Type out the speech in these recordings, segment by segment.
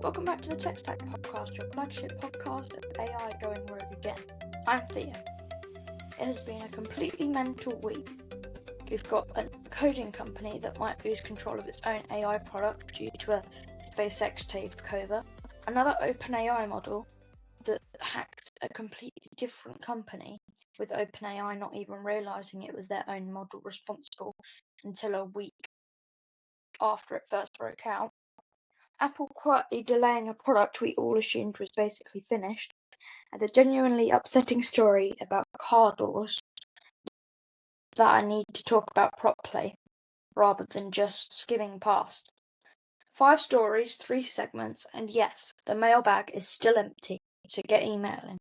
Welcome back to the Tech Stack Podcast, your flagship podcast of AI going rogue again. I'm Theo. It has been a completely mental week. We've got a coding company that might lose control of its own AI product due to a SpaceX takeover. Another OpenAI model that hacked a completely different company, with OpenAI not even realising it was their own model responsible until a week after it first broke out. Apple quietly delaying a product we all assumed was basically finished, and a genuinely upsetting story about car doors that I need to talk about properly, rather than just skimming past. 5 stories, 3 segments, and yes, the mailbag is still empty, so get emailing.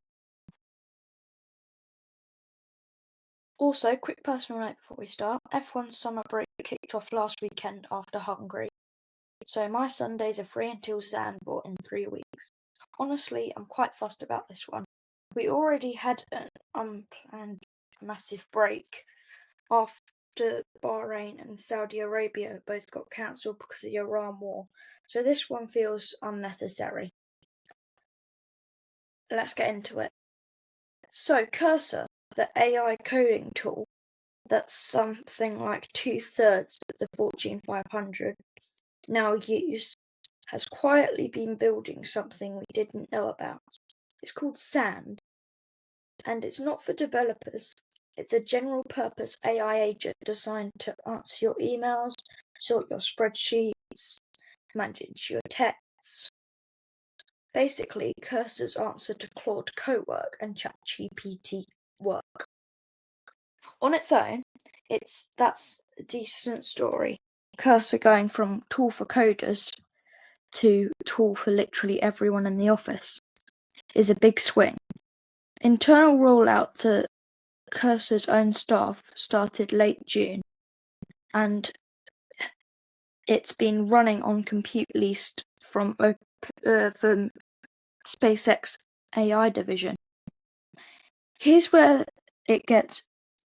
Also, quick personal note before we start, F1 summer break kicked off last weekend after Hungary, so my Sundays are free until Zandvoort in 3 weeks. Honestly, I'm quite fussed about this one. We already had an unplanned massive break after Bahrain and Saudi Arabia both got cancelled because of the Iran war, so this one feels unnecessary. Let's get into it. So, Cursor, the AI coding tool that's something like 2/3 of the Fortune 500 now use, has quietly been building something we didn't know about. It's called Sand, and it's not for developers. It's a general-purpose AI agent designed to answer your emails, sort your spreadsheets, manage your texts. Basically, Cursor's answer to Claude Cowork and ChatGPT work. On its own, that's a decent story. Cursor going from tool for coders to tool for literally everyone in the office is a big swing. Internal rollout to Cursor's own staff started late June, and it's been running on compute leased from SpaceX AI division. Here's where it gets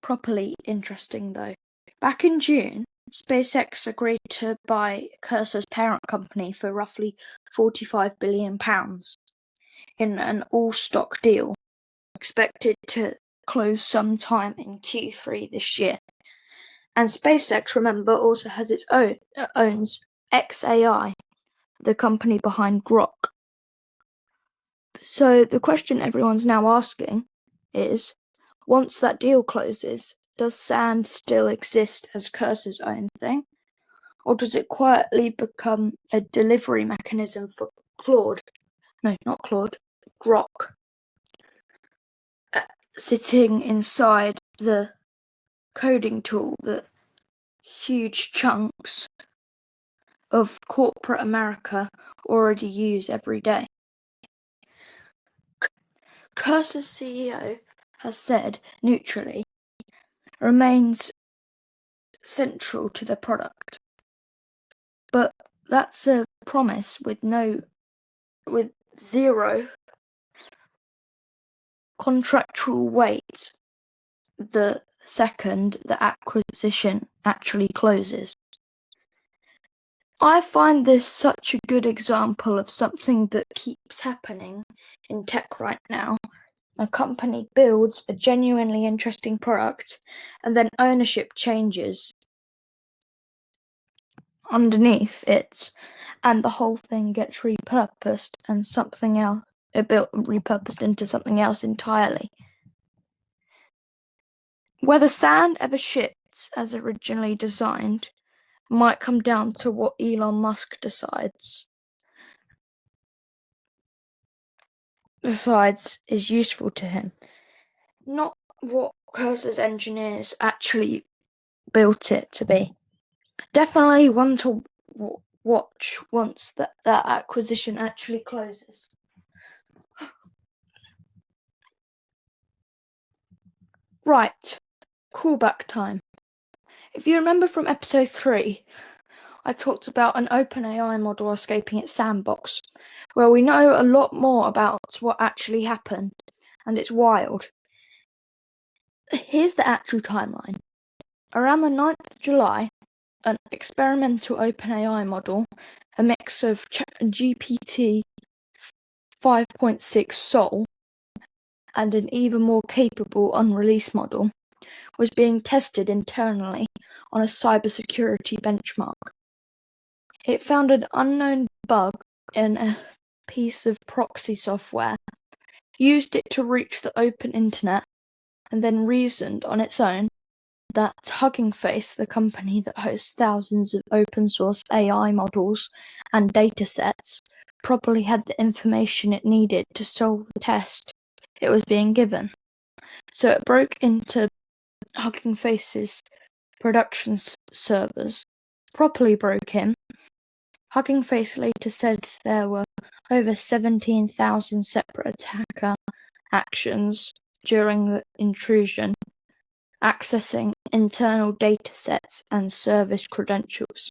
properly interesting though. Back in June, SpaceX agreed to buy Cursor's parent company for roughly £45 billion in an all-stock deal, expected to close sometime in Q3 this year. And SpaceX, remember, also has its owns xAI, the company behind Grok. So the question everyone's now asking is, once that deal closes, does Sand still exist as Cursor's own thing? Or does it quietly become a delivery mechanism for Grok, sitting inside the coding tool that huge chunks of corporate America already use every day? Cursor's CEO has said, neutrally, remains central to the product. But that's a promise with zero contractual weight the second the acquisition actually closes. I find this such a good example of something that keeps happening in tech right now. A company builds a genuinely interesting product, and then ownership changes underneath it, and the whole thing gets repurposed and repurposed into something else entirely. Whether Sand ever ships as originally designed might come down to what Elon Musk decides is useful to him, not what Cursor's engineers actually built it to be. Definitely one to watch once that acquisition actually closes. Right, callback time. If you remember from episode 3, I talked about an OpenAI model escaping its sandbox, where we know a lot more about what actually happened, and it's wild. Here's the actual timeline. Around the 9th of July, an experimental OpenAI model a mix of GPT 5.6 Sol and an even more capable unreleased model, was being tested internally on a cybersecurity benchmark. It found an unknown bug in a piece of proxy software, used it to reach the open internet, and then reasoned on its own that Hugging Face, the company that hosts thousands of open-source AI models and datasets, probably had the information it needed to solve the test it was being given. So it broke into Hugging Face's production servers, properly broke in. Hugging Face later said there were over 17,000 separate attacker actions during the intrusion, accessing internal datasets and service credentials.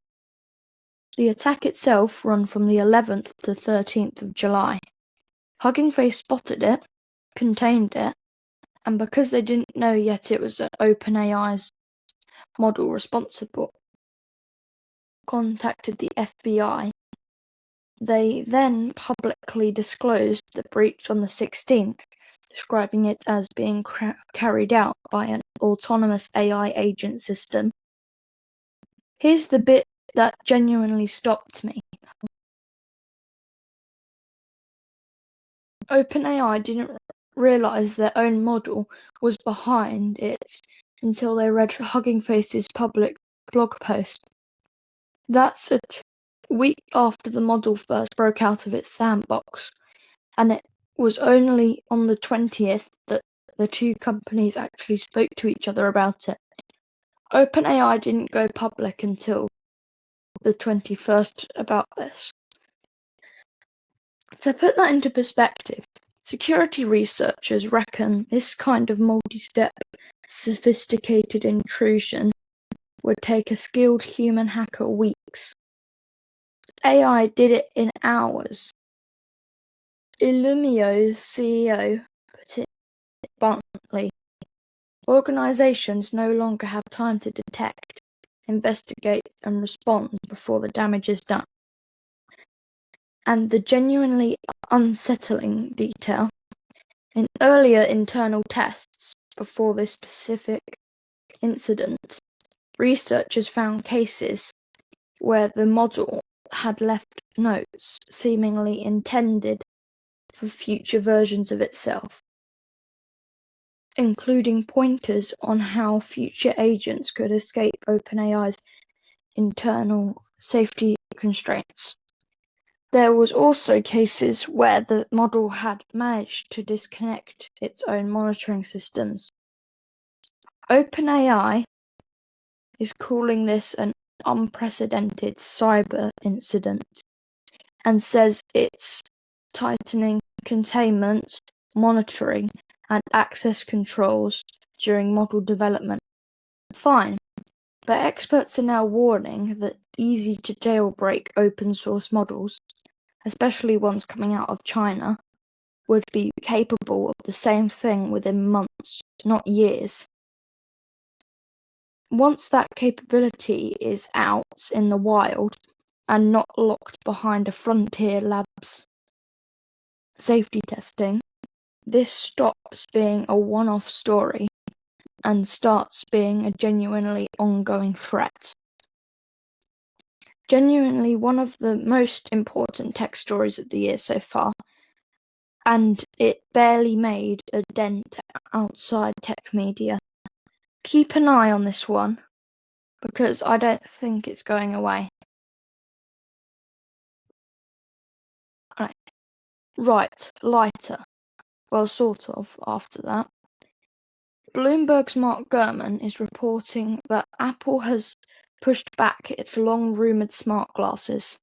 The attack itself ran from the 11th to 13th of July. Hugging Face spotted it, contained it, and because they didn't know yet it was OpenAI's model responsible, contacted the FBI. They then publicly disclosed the breach on the 16th, describing it as being carried out by an autonomous AI agent system. Here's the bit that genuinely stopped me. OpenAI didn't realize their own model was behind it until they read Hugging Face's public blog post. That's a week after the model first broke out of its sandbox, and it was only on the 20th that the two companies actually spoke to each other about it. OpenAI didn't go public until the 21st about this. To put that into perspective, security researchers reckon this kind of multi-step, sophisticated intrusion would take a skilled human hacker weeks. AI did it in hours. Illumio's CEO put it bluntly, organizations no longer have time to detect, investigate, and respond before the damage is done. And the genuinely unsettling detail, in earlier internal tests before this specific incident, researchers found cases where the model had left notes seemingly intended for future versions of itself, including pointers on how future agents could escape OpenAI's internal safety constraints. There was also cases where the model had managed to disconnect its own monitoring systems. OpenAI is calling this an unprecedented cyber incident and says it's tightening containment, monitoring, and access controls during model development. Fine, but experts are now warning that easy to jailbreak open source models, especially ones coming out of China, would be capable of the same thing within months, not years. Once that capability is out in the wild and not locked behind a Frontier Labs safety testing, this stops being a one-off story and starts being a genuinely ongoing threat. Genuinely one of the most important tech stories of the year so far, and it barely made a dent outside tech media. Keep an eye on this one, because I don't think it's going away. Right, lighter. Well, sort of, after that. Bloomberg's Mark Gurman is reporting that Apple has pushed back its long-rumoured smart glasses.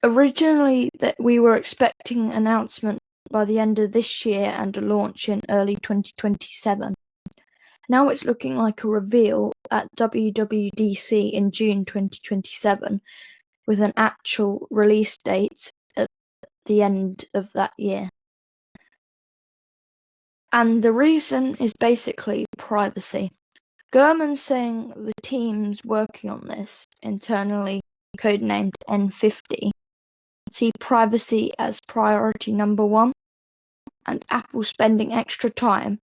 Originally, that we were expecting an announcement by the end of this year and a launch in early 2027. Now it's looking like a reveal at WWDC in June 2027, with an actual release date at the end of that year. And the reason is basically privacy. Gurman's saying the teams working on this internally codenamed N50, see privacy as priority number one, and Apple spending extra time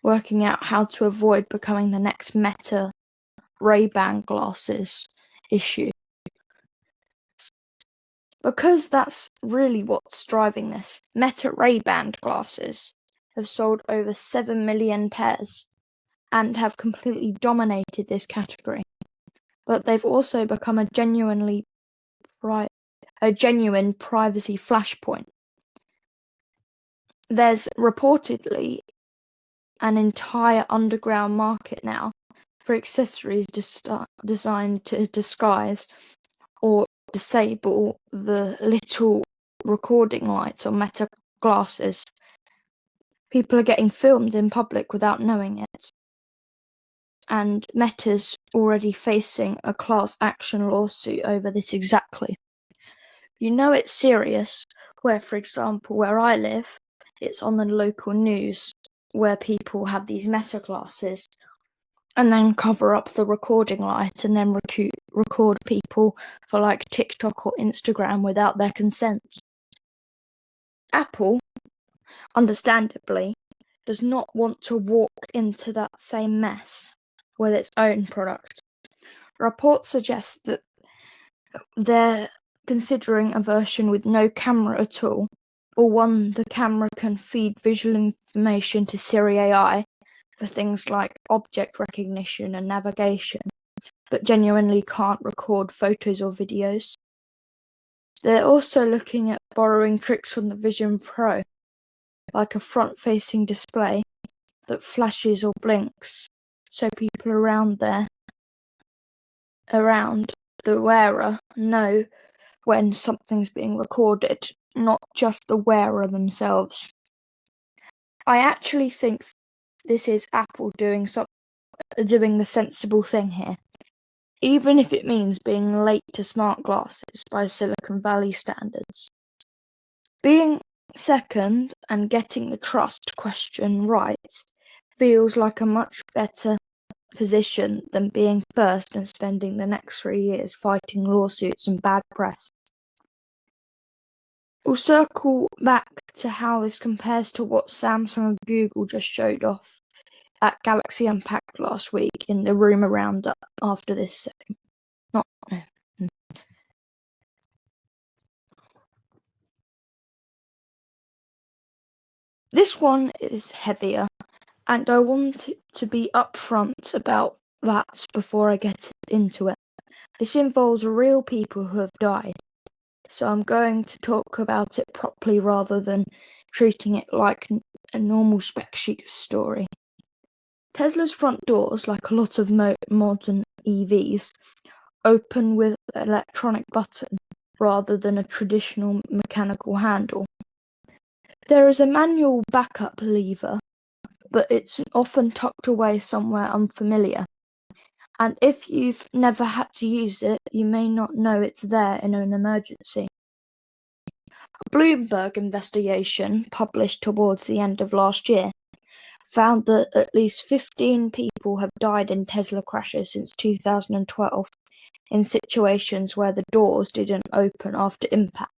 working out how to avoid becoming the next Meta Ray-Ban glasses issue. Because that's really what's driving this. Meta Ray-Ban glasses have sold over 7 million pairs and have completely dominated this category. But they've also become a genuine privacy flashpoint. There's reportedly an entire underground market now for accessories designed to disguise or disable the little recording lights on Meta glasses. People are getting filmed in public without knowing it. And Meta's already facing a class action lawsuit over this exactly. You know it's serious where, for example, where I live, it's on the local news where people have these Meta glasses and then cover up the recording light and then record people for like TikTok or Instagram without their consent. Apple, understandably, does not want to walk into that same mess with its own product. Reports suggest that they're considering a version with no camera at all, or one the camera can feed visual information to Siri AI for things like object recognition and navigation, but genuinely can't record photos or videos. They're also looking at borrowing tricks from the Vision Pro, like a front-facing display that flashes or blinks, so people around the wearer know when something's being recorded, not just the wearer themselves. I actually think this is Apple doing the sensible thing here, even if it means being late to smart glasses by Silicon Valley standards. Being second and getting the trust question right feels like a much better position than being first and spending the next 3 years fighting lawsuits and bad press. We'll circle back to how this compares to what Samsung and Google just showed off at Galaxy Unpacked last week in the Rumour Round-up after this This one is heavier, and I want to be upfront about that before I get into it. This involves real people who have died, so I'm going to talk about it properly rather than treating it like a normal spec sheet story. Tesla's front doors, like a lot of modern EVs, open with an electronic button rather than a traditional mechanical handle. There is a manual backup lever, but it's often tucked away somewhere unfamiliar. And if you've never had to use it, you may not know it's there in an emergency. A Bloomberg investigation, published towards the end of last year, found that at least 15 people have died in Tesla crashes since 2012 in situations where the doors didn't open after impact,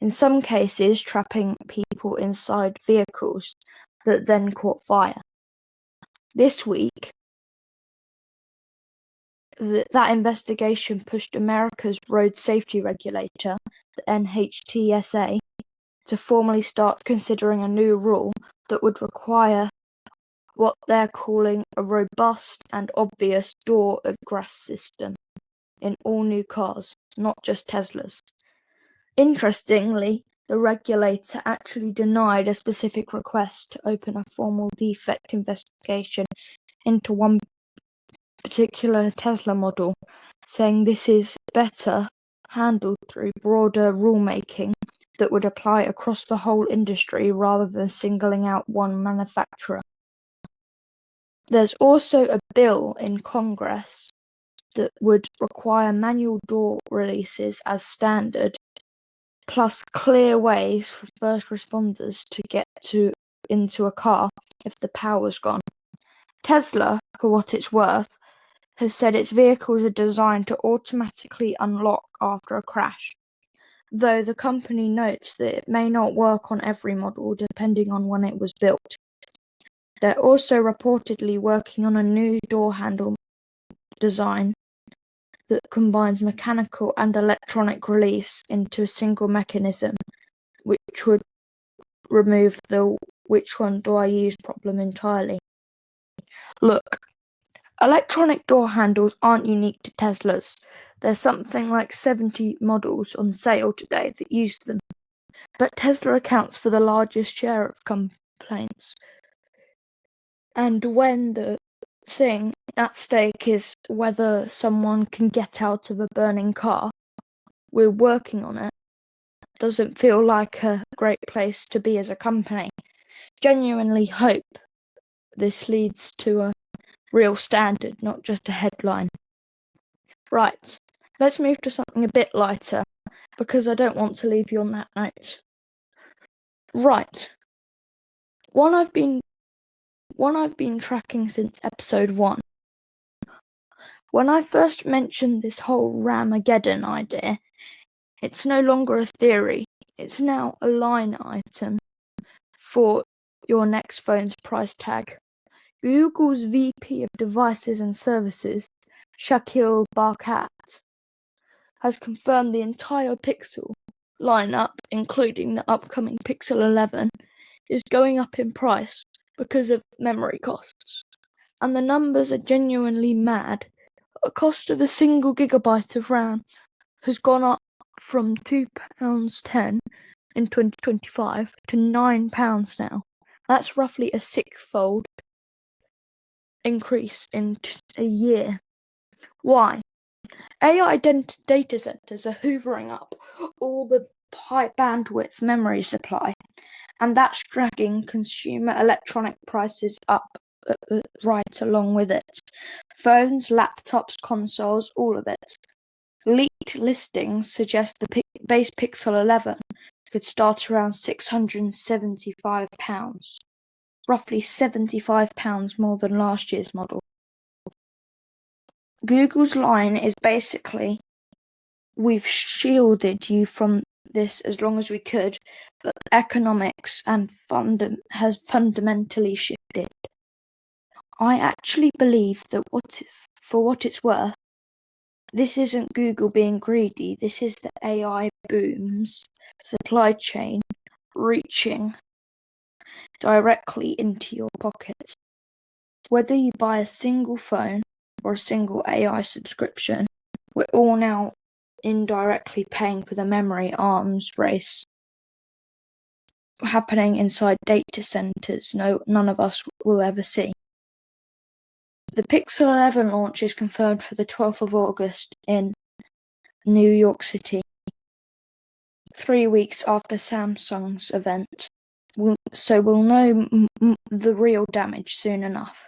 in some cases trapping people inside vehicles that then caught fire. This week, that investigation pushed America's road safety regulator, the NHTSA, to formally start considering a new rule that would require what they're calling a robust and obvious door egress system in all new cars, not just Teslas. Interestingly, the regulator actually denied a specific request to open a formal defect investigation into one particular Tesla model, saying this is better handled through broader rulemaking that would apply across the whole industry rather than singling out one manufacturer. There's also a bill in Congress that would require manual door releases as standard, plus clear ways for first responders to get into a car if the power's gone. Tesla, for what it's worth, has said its vehicles are designed to automatically unlock after a crash, though the company notes that it may not work on every model depending on when it was built. They're also reportedly working on a new door handle design that combines mechanical and electronic release into a single mechanism, which would remove the "which one do I use" problem entirely. Look, electronic door handles aren't unique to Teslas. There's something like 70 models on sale today that use them, but Tesla accounts for the largest share of complaints. And when the thing at stake is whether someone can get out of a burning car, we're working on it. Doesn't feel like a great place to be as a company. Genuinely hope this leads to a real standard, not just a headline. Right, let's move to something a bit lighter, because I don't want to leave you on that note. Right, one I've been tracking since episode 1. When I first mentioned this whole Ramageddon idea, it's no longer a theory, it's now a line item for your next phone's price tag. Google's VP of Devices and Services, Shakil Barkat, has confirmed the entire Pixel lineup, including the upcoming Pixel 11, is going up in price because of memory costs. And the numbers are genuinely mad. The cost of a single gigabyte of RAM has gone up from £2.10 in 2025 to £9 now. That's roughly a sixfold increase in a year. Why? AI data centers are hoovering up all the high bandwidth memory supply, and that's dragging consumer electronic prices up right along with it. Phones, laptops, consoles, all of it. Leaked listings suggest the base Pixel 11 could start around £675, roughly £75 more than last year's model. Google's line is basically, we've shielded you from this as long as we could, but economics and has fundamentally shifted. I actually believe that for what it's worth, this isn't Google being greedy, this is the AI boom's supply chain reaching directly into your pocket. Whether you buy a single phone or a single AI subscription, we're all now indirectly paying for the memory arms race happening inside data centers none of us will ever see. The Pixel 11 launch is confirmed for the 12th of August in New York City, 3 weeks after Samsung's event, so we'll know the real damage soon enough.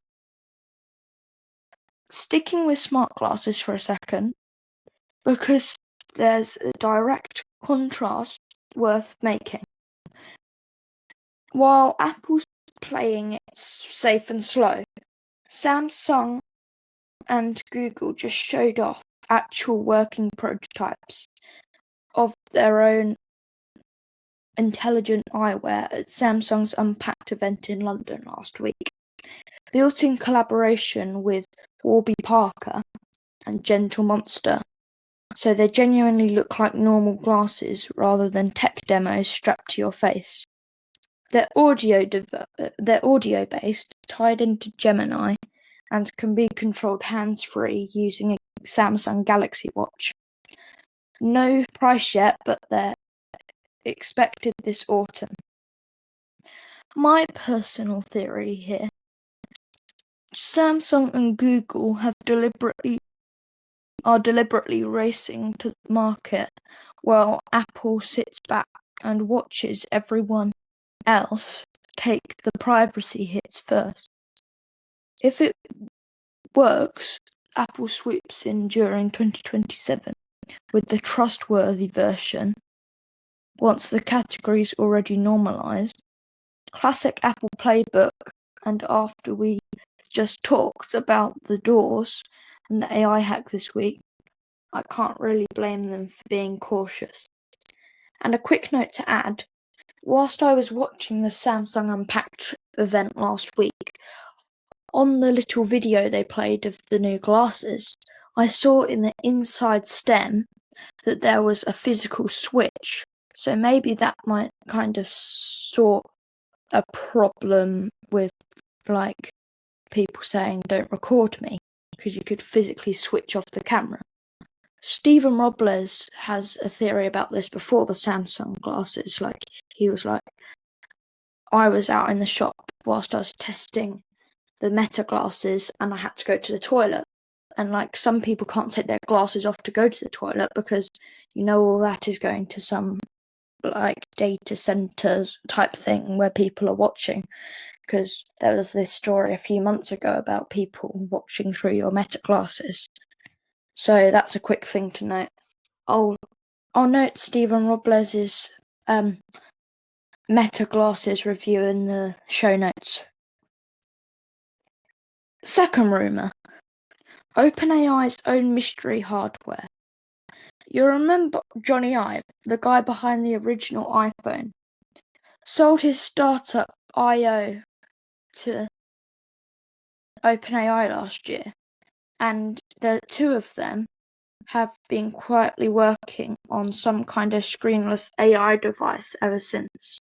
Sticking with smart glasses for a second, because there's a direct contrast worth making. While Apple's playing it safe and slow, Samsung and Google just showed off actual working prototypes of their own intelligent eyewear at Samsung's Unpacked event in London last week. Built in collaboration with Warby Parker and Gentle Monster, so they genuinely look like normal glasses rather than tech demos strapped to your face. They're audio-based, tied into Gemini, and can be controlled hands-free using a Samsung Galaxy Watch. No price yet, but they're expected this autumn. My personal theory here: Samsung and Google are deliberately racing to the market, while Apple sits back and watches everyone else take the privacy hits first. If it works, Apple swoops in during 2027 with the trustworthy version, once the category's already normalized. Classic Apple playbook, and after we just talked about the doors and the AI hack this week, I can't really blame them for being cautious. And a quick note to add, whilst I was watching the Samsung Unpacked event last week, on the little video they played of the new glasses, I saw in the inside stem that there was a physical switch. So maybe that might kind of sort a problem with, like, people saying don't record me, because you could physically switch off the camera. Stephen Robles has a theory about this before the Samsung glasses. Like, he was like, I was out in the shop whilst I was testing the Meta glasses and I had to go to the toilet. And like, some people can't take their glasses off to go to the toilet because, all that is going to some like data center type thing where people are watching. Because there was this story a few months ago about people watching through your Meta glasses. So that's a quick thing to note. I'll note Stephen Robles' Meta glasses review in the show notes. Second rumour. OpenAI's own mystery hardware. You remember Johnny Ive, the guy behind the original iPhone, sold his startup I.O. to OpenAI last year, and the two of them have been quietly working on some kind of screenless AI device ever since,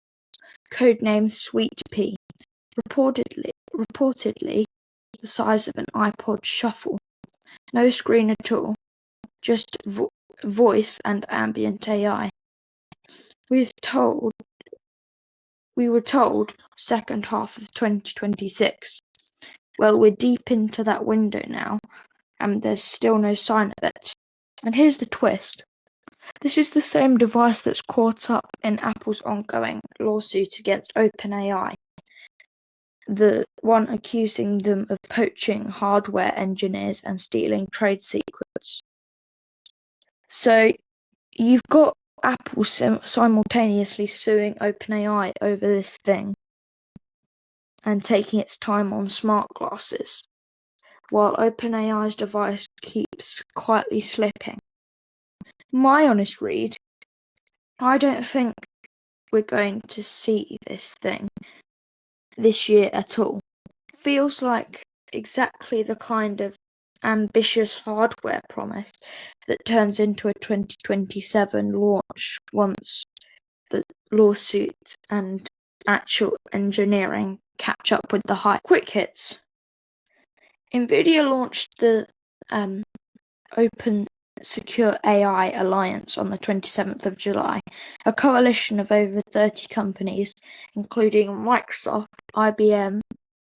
codenamed Sweetpea, reportedly the size of an iPod Shuffle. No screen at all, just voice and ambient AI. We were told second half of 2026. Well, we're deep into that window now, and there's still no sign of it. And here's the twist. This is the same device that's caught up in Apple's ongoing lawsuit against OpenAI, the one accusing them of poaching hardware engineers and stealing trade secrets. So you've got Apple simultaneously suing OpenAI over this thing and taking its time on smart glasses, while OpenAI's device keeps quietly slipping. My honest read, I don't think we're going to see this thing this year at all. Feels like exactly the kind of ambitious hardware promise that turns into a 2027 launch once the lawsuit and actual engineering catch up with the hype. Quick hits. NVIDIA launched the Open Secure AI Alliance on the 27th of July, a coalition of over 30 companies, including Microsoft, IBM,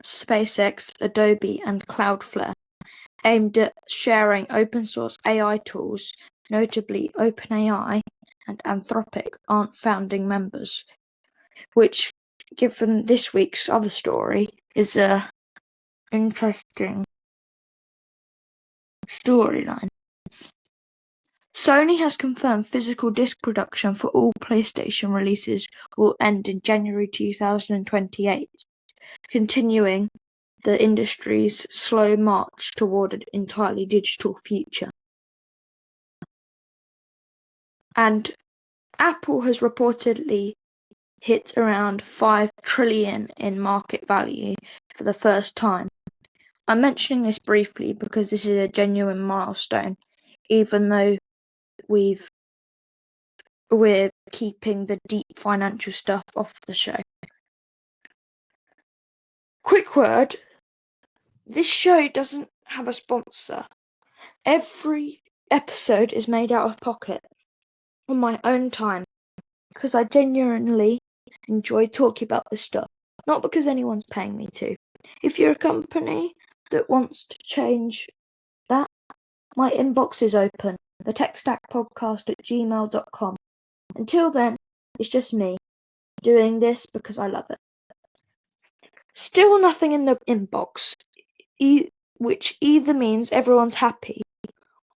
SpaceX, Adobe, and Cloudflare, aimed at sharing open-source AI tools. Notably, OpenAI and Anthropic aren't founding members, which, given this week's other story, is a interesting storyline. Sony has confirmed physical disc production for all PlayStation releases will end in January 2028, continuing the industry's slow march toward an entirely digital future. And Apple has reportedly hit around $5 trillion in market value for the first time. I'm mentioning this briefly because this is a genuine milestone, even though we're keeping the deep financial stuff off the show. Quick word, this show doesn't have a sponsor. Every episode is made out of pocket on my own time because I genuinely enjoy talking about this stuff, not because anyone's paying me to. If you're a company that wants to change that, my inbox is open, thetechstackpodcast@gmail.com. Until then, it's just me doing this because I love it. Still nothing in the inbox, which either means everyone's happy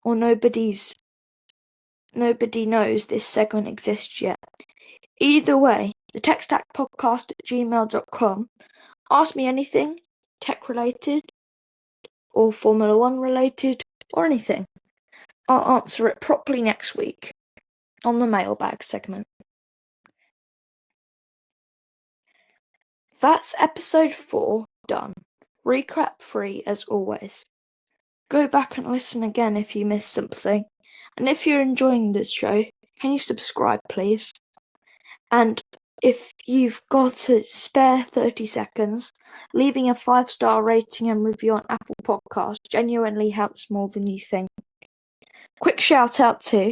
or nobody knows this segment exists yet. Either way, the techstackpodcast@gmail.com. Ask me anything tech related or Formula 1 related, or anything. I'll answer it properly next week on the Mailbag segment. That's episode 4 done. Recap free as always. Go back and listen again if you missed something. And if you're enjoying this show, can you subscribe please? And if you've got a spare 30 seconds, leaving a 5-star rating and review on Apple Podcasts genuinely helps more than you think. Quick shout out too.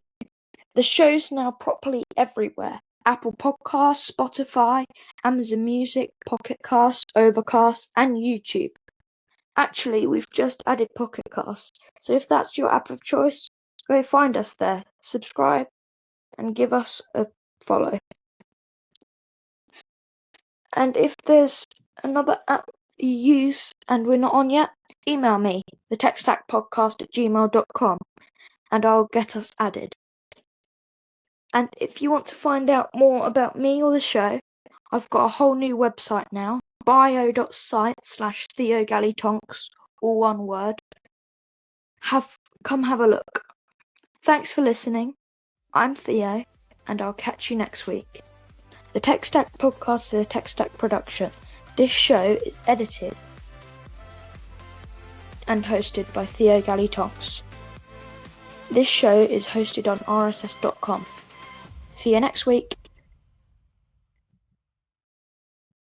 The show's now properly everywhere. Apple Podcasts, Spotify, Amazon Music, Pocket Casts, Overcast, and YouTube. Actually, we've just added Pocket Casts, so if that's your app of choice, go find us there, subscribe, and give us a follow. And if there's another app you use and we're not on yet, email me, thetechstackpodcast@gmail.com, and I'll get us added. And if you want to find out more about me or the show, I've got a whole new website now, bio.site/Theo Galley-Tonks, all one word. Come have a look. Thanks for listening. I'm Theo, and I'll catch you next week. The Tech Stack Podcast is a Tech Stack production. This show is edited and hosted by Theo Galley-Tonks. This show is hosted on rss.com. See you next week.